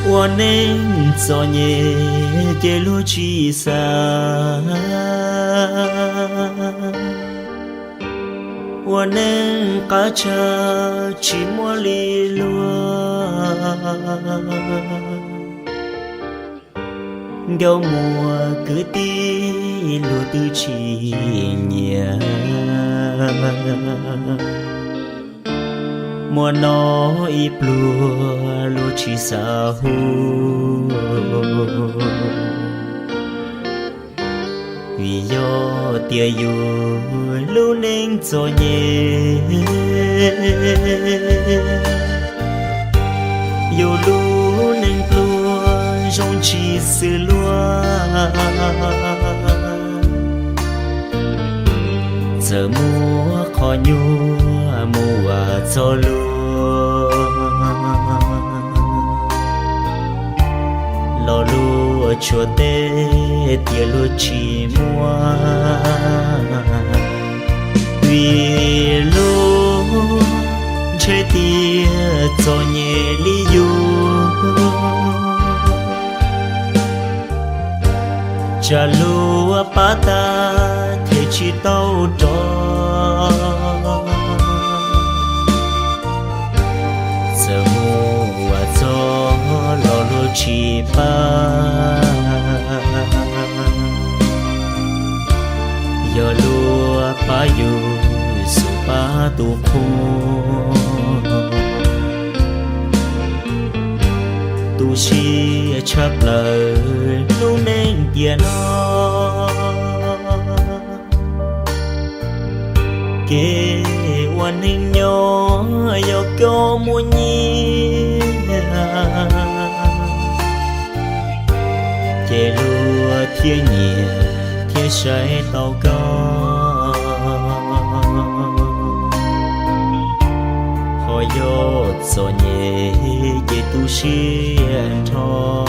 我能做你的路去上，我能嘎着寂寞里落，gạo mùa cứ đi lúa tư chỉ nhẹ mùa nó ít lúa lúa chỉ sao vì do tia yêu lúa nên cho nhẹ yêu lúa nên lúa trong chỉ sự lúa giờ mùa khó nhua mùa cho lúa lo lúa cho tê tia lúa chỉ mua vì lúa chơi tia cho nhẹ lý du cha lúa pata thế chỉ tao cho giờ mùa gió lo lúa chỉ ba giờ lúa pa yu su pa tu phu tu chi chấp lời lu nên tiền nó kê quan hình nhỏ yo có mua nhi chè lúa thiên nhẹ thiên say tàu có họ yo so nhẹ về tu siêng cho